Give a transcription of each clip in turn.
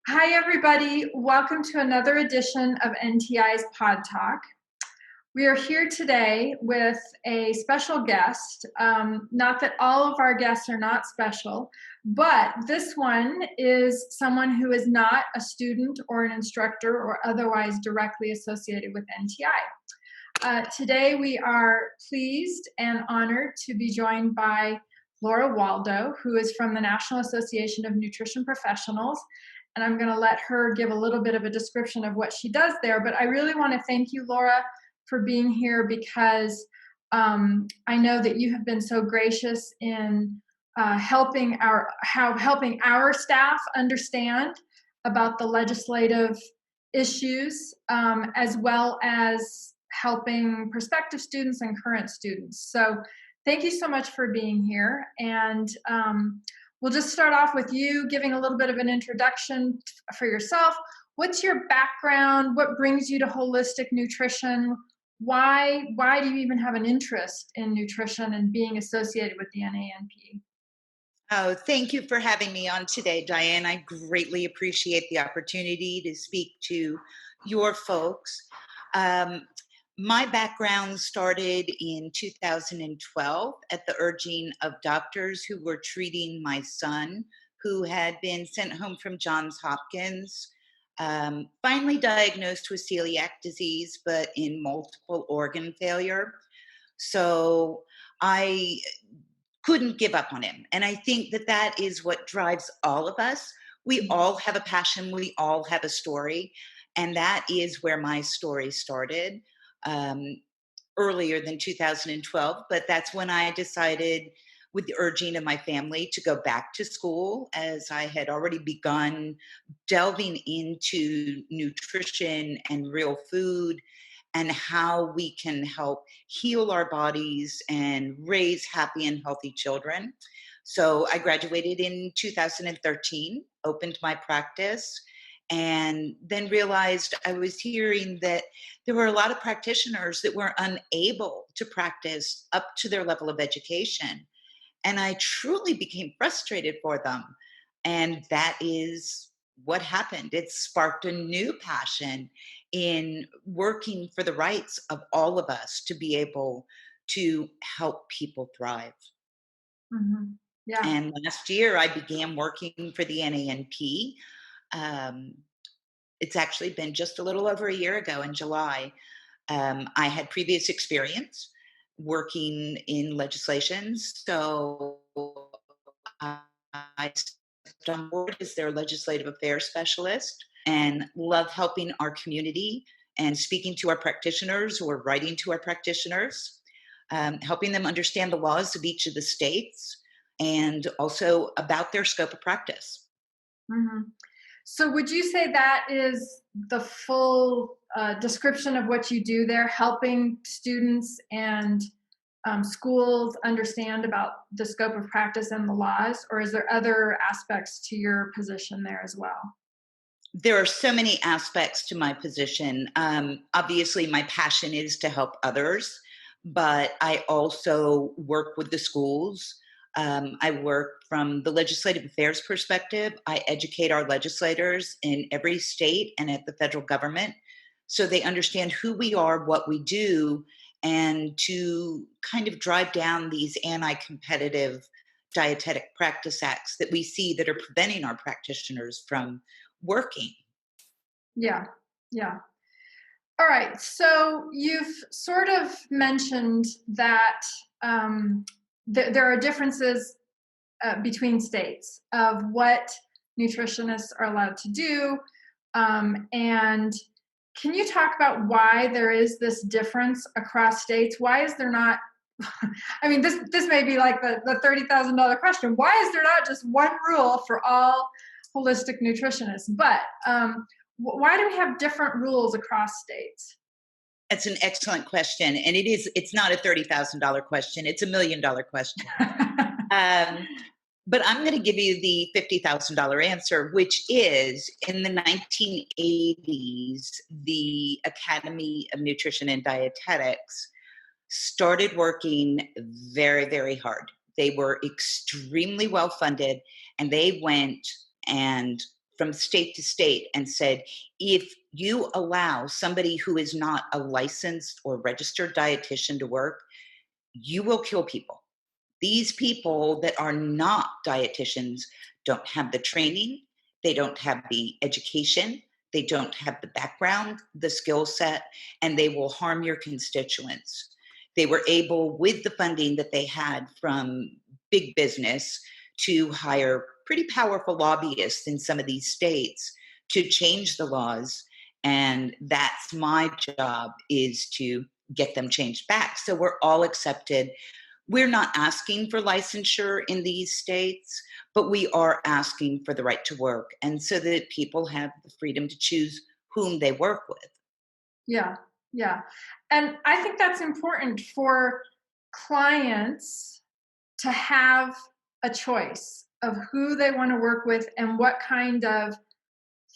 Hi, everybody. Welcome to another edition of NTI's PodTalk. We are here today with a special guest. Not that all of our guests are not special, but this one is someone who is not a student or an instructor or otherwise directly associated with NTI. Today, we are pleased and honored to be joined by Laura Waldo, who is from the National Association of Nutrition Professionals. And I'm going to let her give a little bit of a description of what she does there. But I really want to thank you, Laura, for being here because I know that you have been so gracious in helping our staff understand about the legislative issues, as well as helping prospective students and current students. So thank you so much for being here. And we'll just start off with you giving a little bit of an introduction for yourself. What's your background? What brings you to holistic nutrition? Why do you even have an interest in nutrition and being associated with the NANP? Oh, thank you for having me on today, Diane. I greatly appreciate the opportunity to speak to your folks. My background started in 2012 at the urging of doctors who were treating my son, who had been sent home from Johns Hopkins, finally diagnosed with celiac disease, but in multiple organ failure. So I couldn't give up on him. And I think that that is what drives all of us. We all have a passion. We all have a story. And that is where my story started. Earlier than 2012, but that's when I decided, with the urging of my family, to go back to school, as I had already begun delving into nutrition and real food and how we can help heal our bodies and raise happy and healthy children. So I graduated in 2013, opened my practice, and then realized I was hearing that there were a lot of practitioners that were unable to practice up to their level of education. And I truly became frustrated for them. And that is what happened. It sparked a new passion in working for the rights of all of us to be able to help people thrive. Mm-hmm. Yeah. And last year, I began working for the NANP. Um, it's actually been just a little over a year ago in July. I had previous experience working in legislation, so I stepped on board as their legislative affairs specialist and love helping our community and speaking to our practitioners or writing to our practitioners, helping them understand the laws of each of the states and also about their scope of practice. Mm-hmm. So would you say that is the full description of what you do there, helping students and schools understand about the scope of practice and the laws, or is there other aspects to your position there as well? There are so many aspects to my position. Obviously, my passion is to help others, but I also work with the schools. I work from the legislative affairs perspective. I educate our legislators in every state and at the federal government so they understand who we are, what we do, and to kind of drive down these anti-competitive dietetic practice acts that we see that are preventing our practitioners from working. Yeah, yeah. All right. So you've sort of mentioned that there are differences between states of what nutritionists are allowed to do. And can you talk about why there is this difference across states? Why is there not? I mean, this may be like the $30,000 question. Why is there not just one rule for all holistic nutritionists? But why do we have different rules across states? That's an excellent question. And it's not a $30,000 question. It's $1 million question. But I'm going to give you the $50,000 answer, which is in the 1980s, the Academy of Nutrition and Dietetics started working very, very hard. They were extremely well funded, and they went and from state to state and said, if you allow somebody who is not a licensed or registered dietitian to work, you will kill people. These people that are not dietitians don't have the training, they don't have the education, they don't have the background, the skill set, and they will harm your constituents. They were able, with the funding that they had from big business, to hire pretty powerful lobbyists in some of these states to change the laws. And that's my job, is to get them changed back so we're all accepted. We're not asking for licensure in these states, but we are asking for the right to work, and so that people have the freedom to choose whom they work with. Yeah, yeah. And I think that's important for clients to have a choice of who they want to work with and what kind of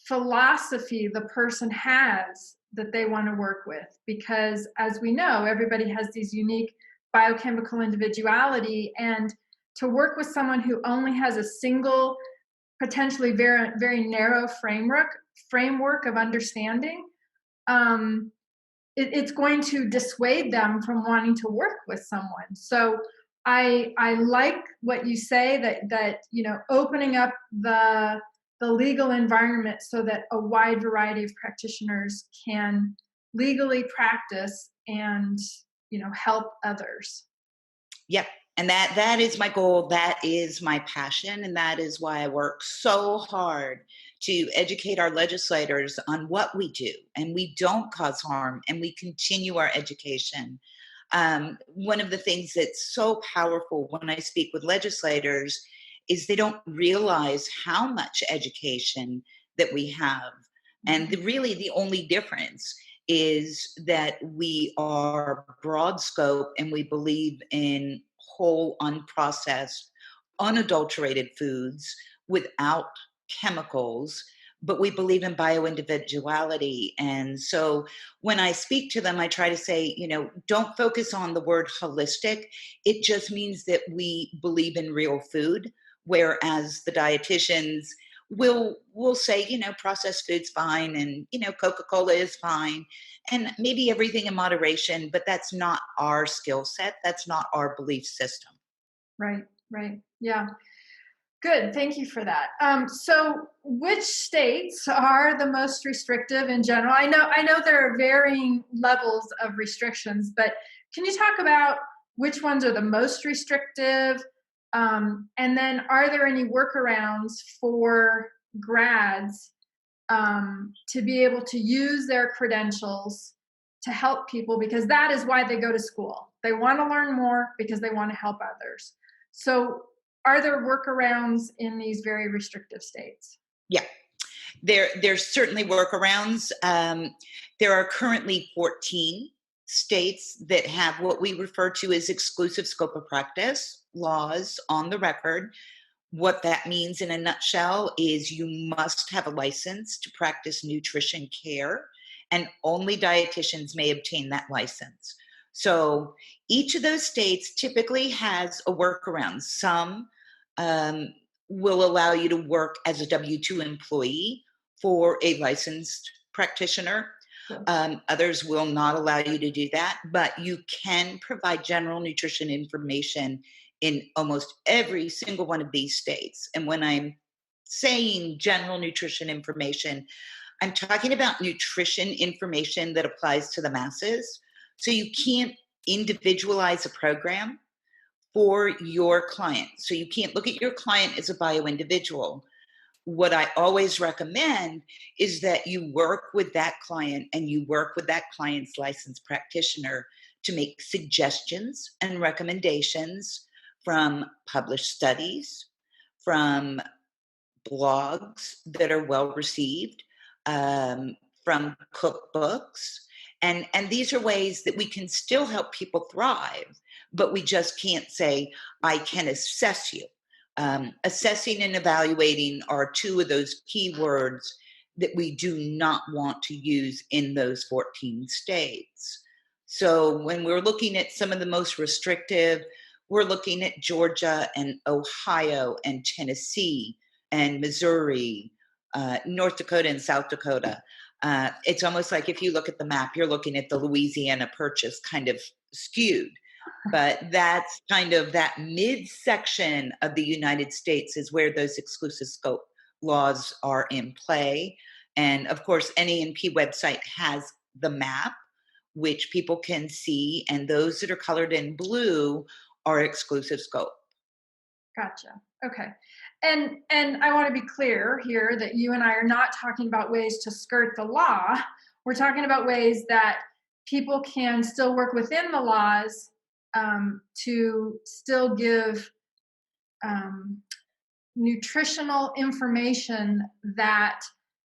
philosophy the person has that they want to work with. Because as we know, everybody has these unique biochemical individuality, and to work with someone who only has a single, potentially very, very narrow framework of understanding, it's going to dissuade them from wanting to work with someone. So I like what you say, that opening up the legal environment so that a wide variety of practitioners can legally practice and help others. Yep. And that is my goal. That is my passion. And that is why I work so hard to educate our legislators on what we do, and we don't cause harm, and we continue our education. One of the things that's so powerful when I speak with legislators is they don't realize how much education that we have. And really the only difference is that we are broad scope, and we believe in whole, unprocessed, unadulterated foods without chemicals, but we believe in bioindividuality. And so when I speak to them, I try to say, don't focus on the word holistic. It just means that we believe in real food, whereas the dietitians will say, processed food's fine, and, Coca-Cola is fine, and maybe everything in moderation, but that's not our skill set. That's not our belief system. Right. Yeah. Good. Thank you for that. So which states are the most restrictive in general? I know there are varying levels of restrictions, but can you talk about which ones are the most restrictive? And then are there any workarounds for grads to be able to use their credentials to help people? Because that is why they go to school. They want to learn more because they want to help others. So are there workarounds in these very restrictive states? Yeah, there's certainly workarounds. There are currently 14 states that have what we refer to as exclusive scope of practice laws on the record. What that means in a nutshell is you must have a license to practice nutrition care, and only dietitians may obtain that license. So each of those states typically has a workaround. Some will allow you to work as a W-2 employee for a licensed practitioner. Others will not allow you to do that, but you can provide general nutrition information in almost every single one of these states. And when I'm saying general nutrition information, I'm talking about nutrition information that applies to the masses. So you can't individualize a program for your client. So you can't look at your client as a bio-individual. What I always recommend is that you work with that client, and you work with that client's licensed practitioner to make suggestions and recommendations from published studies, from blogs that are well received, from cookbooks. And these are ways that we can still help people thrive, but we just can't say, I can assess you. Assessing and evaluating are two of those key words that we do not want to use in those 14 states. So when we're looking at some of the most restrictive, we're looking at Georgia and Ohio and Tennessee and Missouri, North Dakota and South Dakota. It's almost like if you look at the map, you're looking at the Louisiana Purchase kind of skewed. But that's kind of that midsection of the United States is where those exclusive scope laws are in play. And of course, NANP website has the map, which people can see, and those that are colored in blue are exclusive scope. Gotcha. Okay. And I want to be clear here that you and I are not talking about ways to skirt the law. We're talking about ways that people can still work within the laws to still give nutritional information that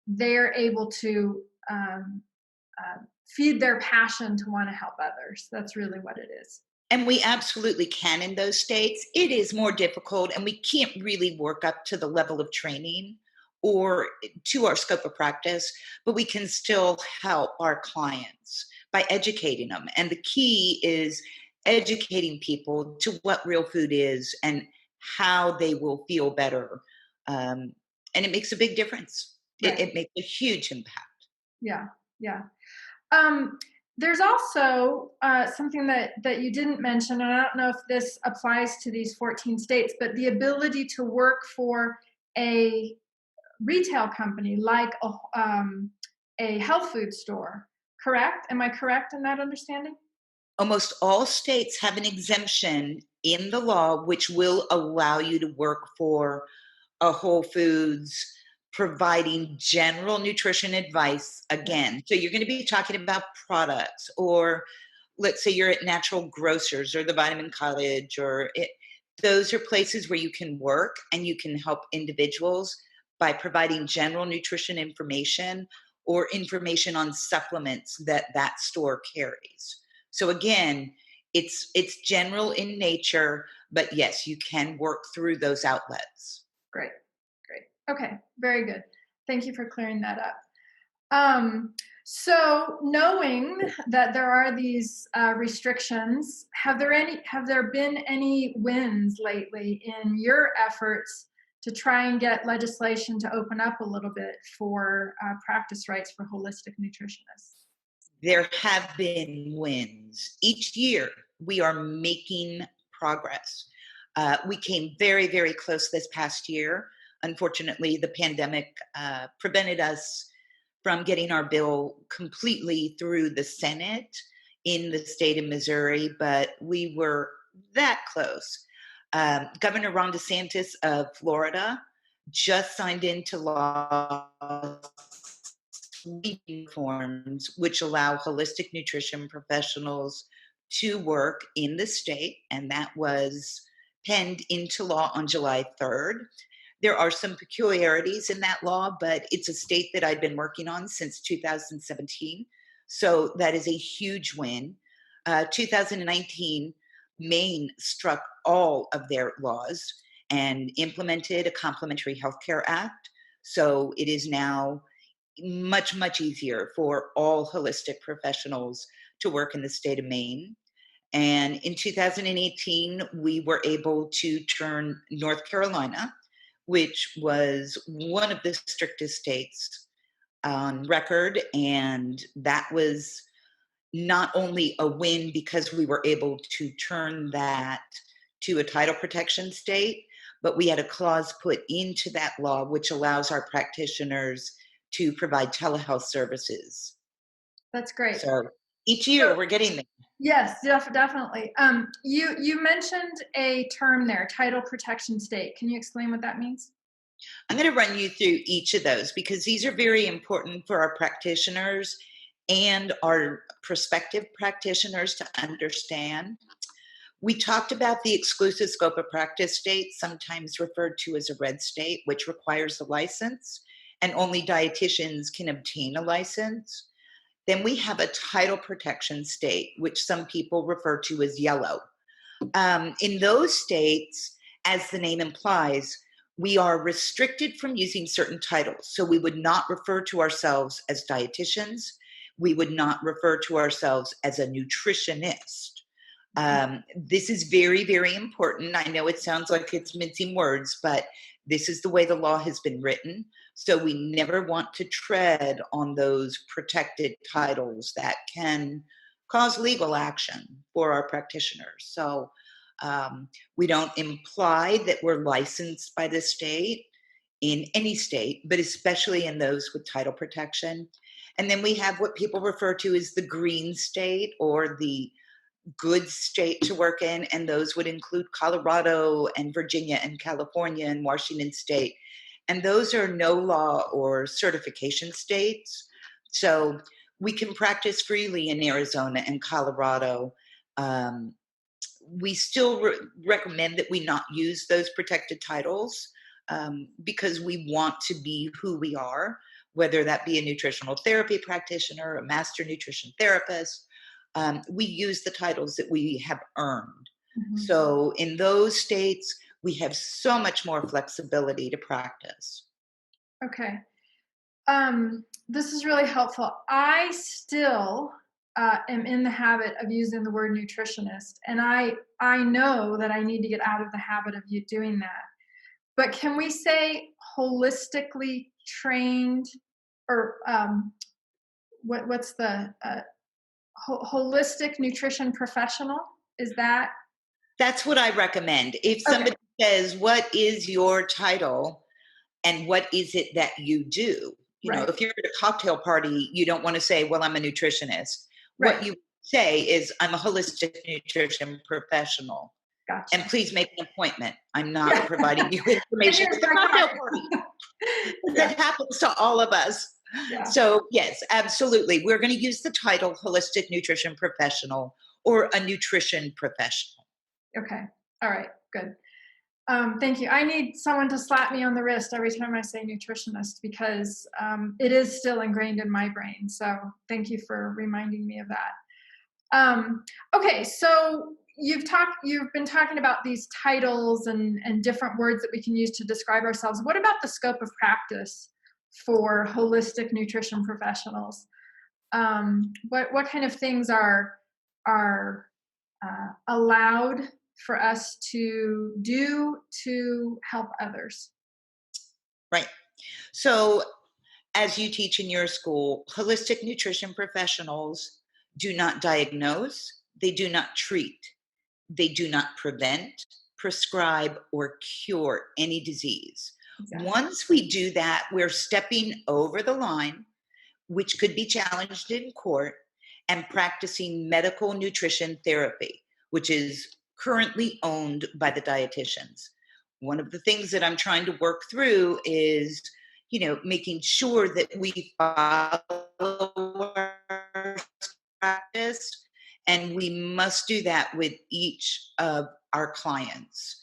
they're able to feed their passion to want to help others. That's really what it is. And we absolutely can in those states. It is more difficult, and we can't really work up to the level of training or to our scope of practice, but we can still help our clients by educating them. And the key is educating people to what real food is and how they will feel better. And it makes a big difference. Right. It makes a huge impact. Yeah, yeah. There's also something that you didn't mention, and I don't know if this applies to these 14 states, but the ability to work for a retail company like a health food store, correct? Am I correct in that understanding? Almost all states have an exemption in the law which will allow you to work for a Whole Foods providing general nutrition advice again. So you're going to be talking about products, or let's say you're at Natural Grocers or the Vitamin College, those are places where you can work and you can help individuals by providing general nutrition information or information on supplements that that store carries. So again, it's general in nature, but yes, you can work through those outlets. Great. Okay, very good. Thank you for clearing that up. So knowing that there are these restrictions, have there been any wins lately in your efforts to try and get legislation to open up a little bit for practice rights for holistic nutritionists? There have been wins. Each year, we are making progress. We came very, very close this past year. Unfortunately, the pandemic prevented us from getting our bill completely through the Senate in the state of Missouri, but we were that close. Governor Ron DeSantis of Florida just signed into law reforms which allow holistic nutrition professionals to work in the state, and that was penned into law on July 3rd. There are some peculiarities in that law, but it's a state that I've been working on since 2017. So that is a huge win. 2019, Maine struck all of their laws and implemented a Complementary Healthcare Act. So it is now much, much easier for all holistic professionals to work in the state of Maine. And in 2018, we were able to turn North Carolina, which was one of the strictest states on record. And that was not only a win because we were able to turn that to a title protection state, but we had a clause put into that law which allows our practitioners to provide telehealth services. That's great. So each year we're getting there. Yes, definitely. You mentioned a term there, title protection state. Can you explain what that means? I'm going to run you through each of those because these are very important for our practitioners and our prospective practitioners to understand. We talked about the exclusive scope of practice state, sometimes referred to as a red state, which requires a license, and only dietitians can obtain a license. Then we have a title protection state, which some people refer to as yellow. In those states, as the name implies, we are restricted from using certain titles. So we would not refer to ourselves as dietitians. We would not refer to ourselves as a nutritionist. This is very, very important. I know it sounds like it's mincing words, but This is the way the law has been written. So we never want to tread on those protected titles that can cause legal action for our practitioners. So we don't imply that we're licensed by the state in any state, but especially in those with title protection. And then we have what people refer to as the green state or the good state to work in, and those would include Colorado and Virginia and California and Washington State. And those are no law or certification states. So we can practice freely in Arizona and Colorado. We still recommend that we not use those protected titles because we want to be who we are, whether that be a nutritional therapy practitioner, a master nutrition therapist. We use the titles that we have earned. Mm-hmm. So in those states, we have so much more flexibility to practice. Okay. This is really helpful. I still am in the habit of using the word nutritionist, and I know that I need to get out of the habit of you doing that. But can we say holistically trained, or what's the holistic nutrition professional? Is that? That's what I recommend. If somebody says, what is your title and what is it that you do? You know, if you're at a cocktail party, you don't want to say, well, I'm a nutritionist. Right. What you say is, I'm a holistic nutrition professional. Gotcha. And please make an appointment. I'm not providing you information at the cocktail party. That happens to all of us. Yeah. So yes, absolutely. We're going to use the title holistic nutrition professional or a nutrition professional. Okay. All right. Good. Thank you. I need someone to slap me on the wrist every time I say nutritionist because it is still ingrained in my brain. So thank you for reminding me of that. Okay. So you've been talking about these titles and different words that we can use to describe ourselves. What about the scope of practice for holistic nutrition professionals? What kind of things are allowed for us to do to help others? Right. So as you teach in your school, holistic nutrition professionals do not diagnose, they do not treat, they do not prevent, prescribe, or cure any disease. Exactly. Once we do that, we're stepping over the line, which could be challenged in court, and practicing medical nutrition therapy, which is currently owned by the dietitians. One of the things that I'm trying to work through is, making sure that we follow our practice, and we must do that with each of our clients.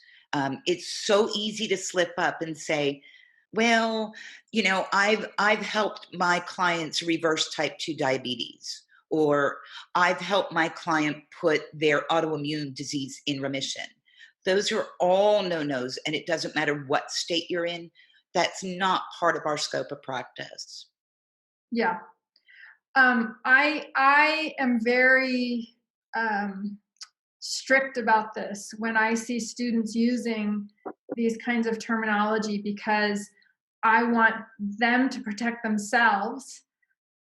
It's so easy to slip up and say, well, I've helped my clients reverse type 2 diabetes, or I've helped my client put their autoimmune disease in remission. Those are all no-nos, and it doesn't matter what state you're in. That's not part of our scope of practice. Yeah. I am very strict about this when I see students using these kinds of terminology because I want them to protect themselves.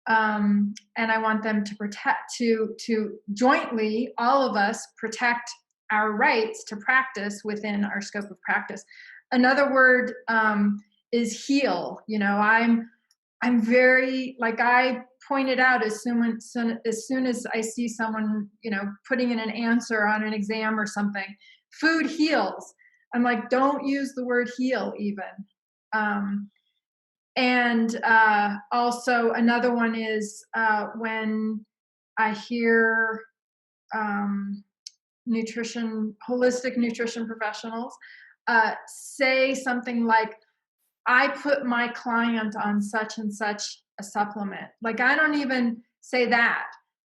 And I want them to jointly, all of us, protect our rights to practice within our scope of practice. Another word is heal. I'm very, like I pointed out, as soon as I see someone, putting in an answer on an exam or something, food heals. I'm like, don't use the word heal even. And also another one is when I hear holistic nutrition professionals say something like, I put my client on such and such a supplement. Like, I don't even say that,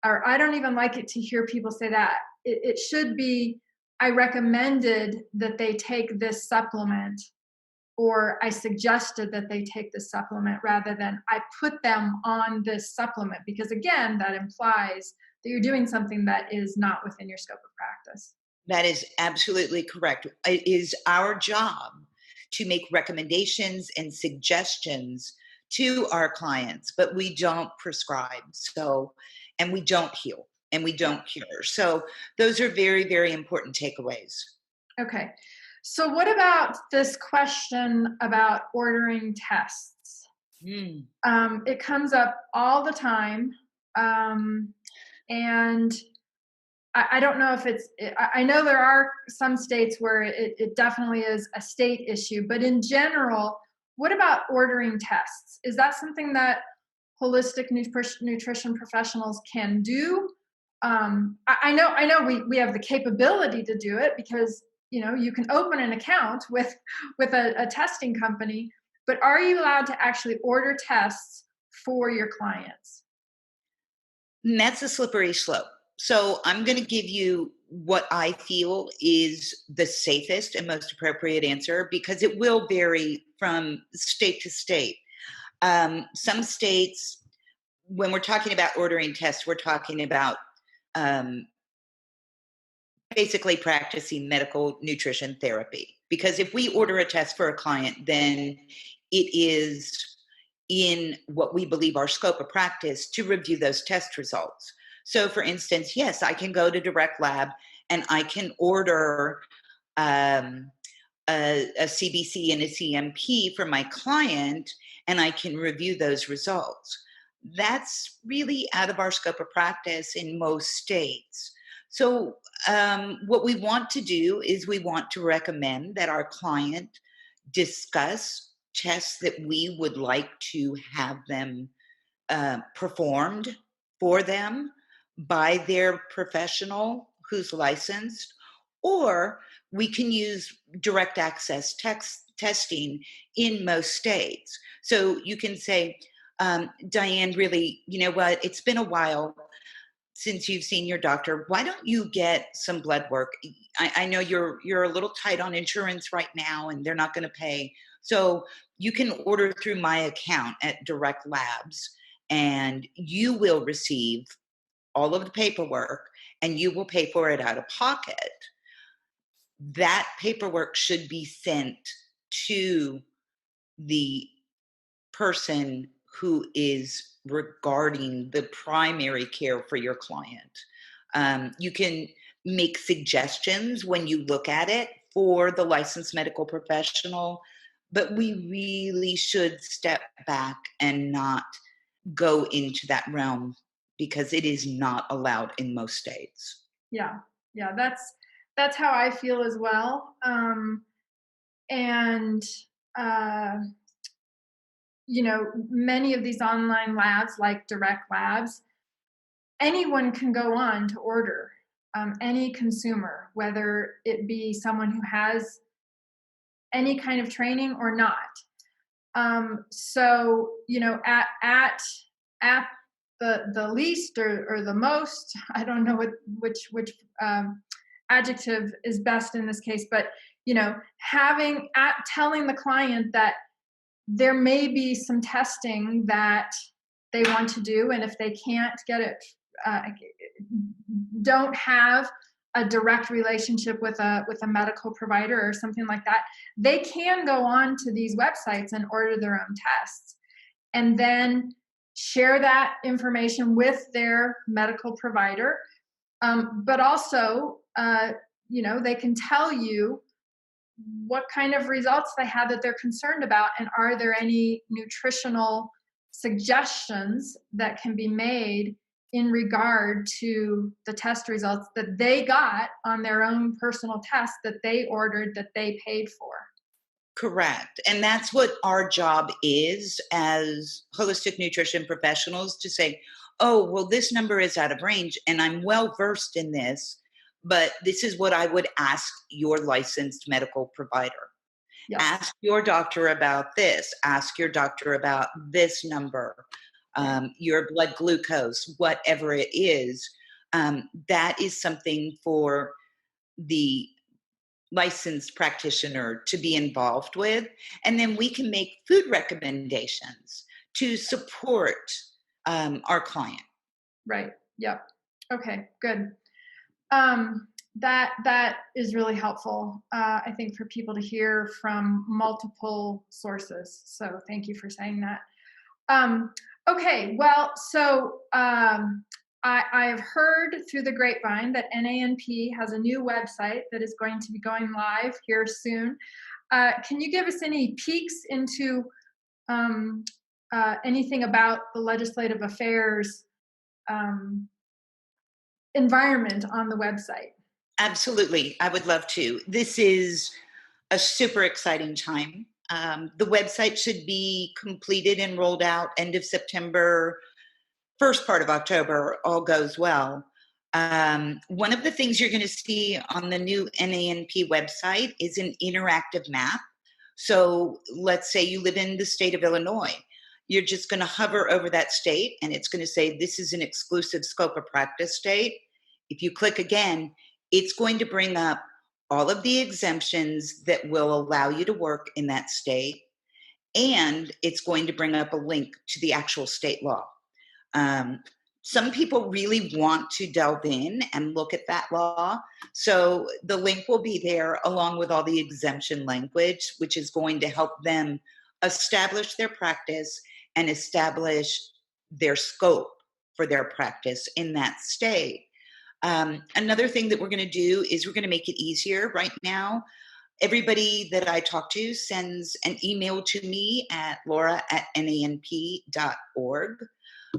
or I don't even like it to hear people say that. It should be, I recommended that they take this supplement, or I suggested that they take this supplement, rather than I put them on this supplement, because again, that implies that you're doing something that is not within your scope of practice. That is absolutely correct. It is our job to make recommendations and suggestions to our clients, but we don't prescribe. So, and we don't heal and we don't cure. So those are very, very important takeaways. Okay. So what about this question about ordering tests? It comes up all the time. And I don't know if I know there are some states where it definitely is a state issue, but in general, what about ordering tests? Is that something that holistic nutrition professionals can do? I know we have the capability to do it because you can open an account with a testing company, but are you allowed to actually order tests for your clients? And that's a slippery slope. So I'm going to give you what I feel is the safest and most appropriate answer because it will vary from state to state. Some states, when we're talking about ordering tests, we're talking about basically practicing medical nutrition therapy. Because if we order a test for a client, then it is in what we believe our scope of practice to review those test results. So for instance, yes, I can go to Direct Lab and I can order a CBC and a CMP for my client and I can review those results. That's really out of our scope of practice in most states. So what we want to do is we want to recommend that our client discuss tests that we would like to have them performed for them by their professional who's licensed, or we can use direct access testing in most states. So you can say, Diane, really, you know what, it's been a while since you've seen your doctor. Why don't you get some blood work? I know you're a little tight on insurance right now and they're not going to pay. So you can order through my account at Direct Labs and you will receive all of the paperwork and you will pay for it out of pocket. That paperwork should be sent to the person who is regarding the primary care for your client. You can make suggestions when you look at it for the licensed medical professional, but we really should step back and not go into that realm because it is not allowed in most states. Yeah, that's how I feel as well. And many of these online labs, like Direct Labs, anyone can go on to order. Any consumer, whether it be someone who has any kind of training or not. So at the least or the most, I don't know which adjective is best in this case, but telling the client that there may be some testing that they want to do, and if they can't get it, don't have a direct relationship with a medical provider or something like that, they can go on to these websites and order their own tests and then share that information with their medical provider. But also, they can tell you what kind of results they have that they're concerned about, and are there any nutritional suggestions that can be made in regard to the test results that they got on their own personal test that they ordered, that they paid for. Correct. And that's what our job is as holistic nutrition professionals, to say, oh, well, this number is out of range and I'm well versed in this, but this is what I would ask your licensed medical provider. Yes. Ask your doctor about this. Ask your doctor about this number, your blood glucose, whatever it is. That is something for the licensed practitioner to be involved with. And then we can make food recommendations to support our client. Right. Yep. Okay, good. That is really helpful, I think, for people to hear from multiple sources. So thank you for saying that. Okay, well, so I've heard through the grapevine that NANP has a new website that is going to be going live here soon. Can you give us any peeks into anything about the legislative affairs environment on the website? Absolutely. I would love to. This is a super exciting time. The website should be completed and rolled out end of September, first part of October, all goes well. One of the things you're going to see on the new NANP website is an interactive map. So let's say you live in the state of Illinois. You're just going to hover over that state and it's going to say, this is an exclusive scope of practice state. If you click again, it's going to bring up all of the exemptions that will allow you to work in that state. And it's going to bring up a link to the actual state law. Some people really want to delve in and look at that law. So the link will be there along with all the exemption language, which is going to help them establish their practice and establish their scope for their practice in that state. Another thing that we're going to do is we're going to make it easier. Right now, everybody that I talk to sends an email to me at laura@nanp.org.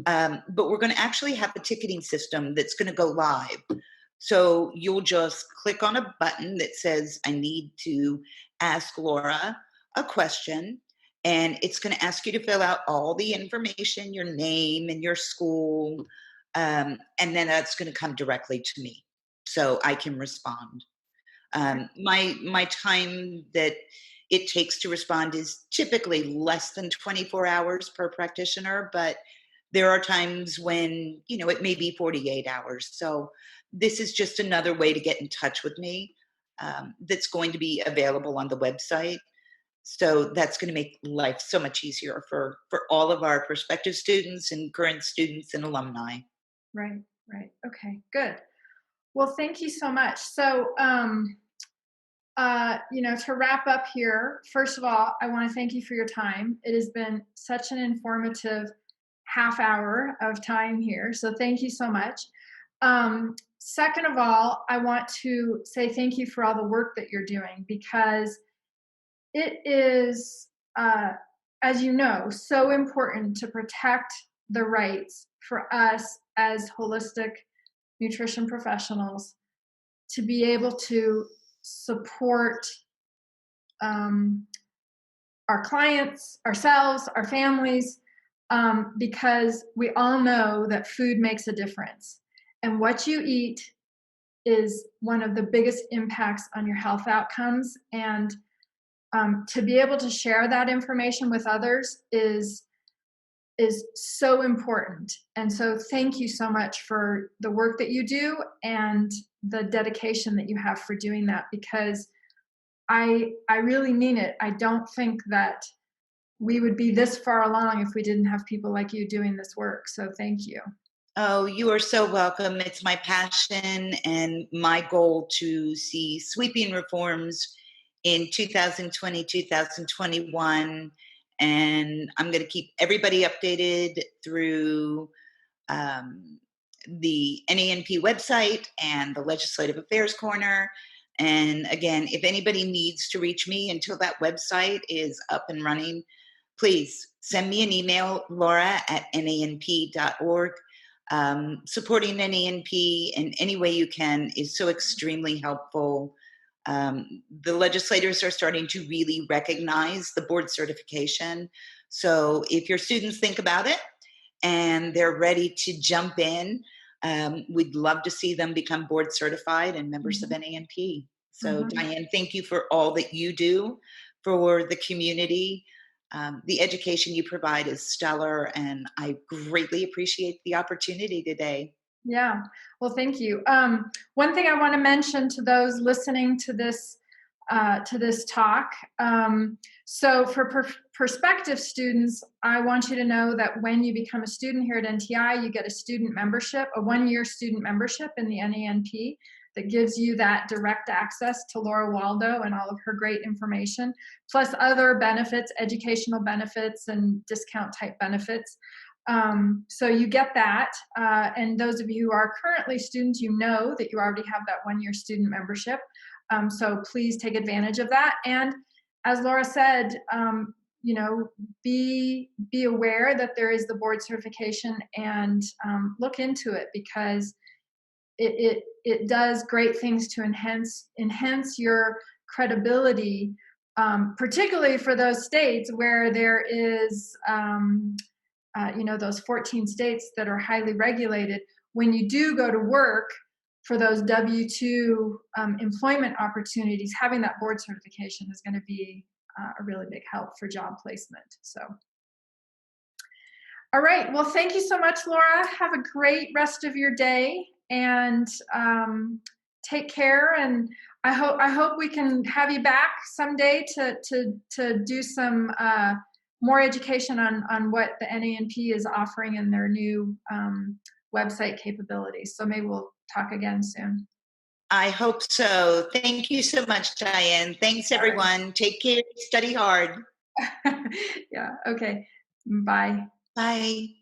But we're going to actually have a ticketing system that's going to go live. So you'll just click on a button that says, I need to ask Laura a question. And it's going to ask you to fill out all the information, your name and your school. And then that's going to come directly to me so I can respond. My time that it takes to respond is typically less than 24 hours per practitioner, but there are times when, it may be 48 hours. So this is just another way to get in touch with me that's going to be available on the website. So that's going to make life so much easier for all of our prospective students and current students and alumni. Right. Okay, good. Well, thank you so much. So, to wrap up here, first of all, I want to thank you for your time. It has been such an informative half hour of time here. So thank you so much. Second of all, I want to say thank you for all the work that you're doing, because it is, as you know, so important to protect the rights for us as holistic nutrition professionals to be able to support our clients, ourselves, our families, because we all know that food makes a difference. And what you eat is one of the biggest impacts on your health outcomes. And to be able to share that information with others is so important. And so thank you so much for the work that you do and the dedication that you have for doing that, because I really mean it. I don't think that we would be this far along if we didn't have people like you doing this work. So thank you. Oh, you are so welcome. It's my passion and my goal to see sweeping reforms in 2020, 2021. And I'm going to keep everybody updated through the NANP website and the Legislative Affairs Corner. And again, if anybody needs to reach me until that website is up and running, please send me an email, laura@nanp.org. Supporting NANP in any way you can is so extremely helpful. The legislators are starting to really recognize the board certification. So if your students think about it and they're ready to jump in, we'd love to see them become board certified and members of NANP. So Diane, thank you for all that you do for the community. The education you provide is stellar, and I greatly appreciate the opportunity today. Yeah, well, thank you. One thing I want to mention to those listening to this talk. So for prospective students, I want you to know that when you become a student here at NTI, you get a student membership, a one-year student membership in the NANP. that gives you that direct access to Laura Waldo and all of her great information, plus other benefits, educational benefits and discount type benefits. So you get that. And those of you who are currently students, you know that you already have that 1-year student membership. So please take advantage of that. And as Laura said, you know, be aware that there is the board certification, and look into it, because it does great things to enhance your credibility, particularly for those states where there is, you know, those 14 states that are highly regulated. When you do go to work for those W-2 employment opportunities, having that board certification is going to be a really big help for job placement. So, all right. Well, thank you so much, Laura. Have a great rest of your day, and take care. And I hope we can have you back someday to do some more education on what the NANP is offering in their new website capabilities. So maybe we'll talk again soon. I hope so. Thank you so much, Diane. Thanks, everyone. Take care. Study hard. Yeah. Okay. Bye. Bye.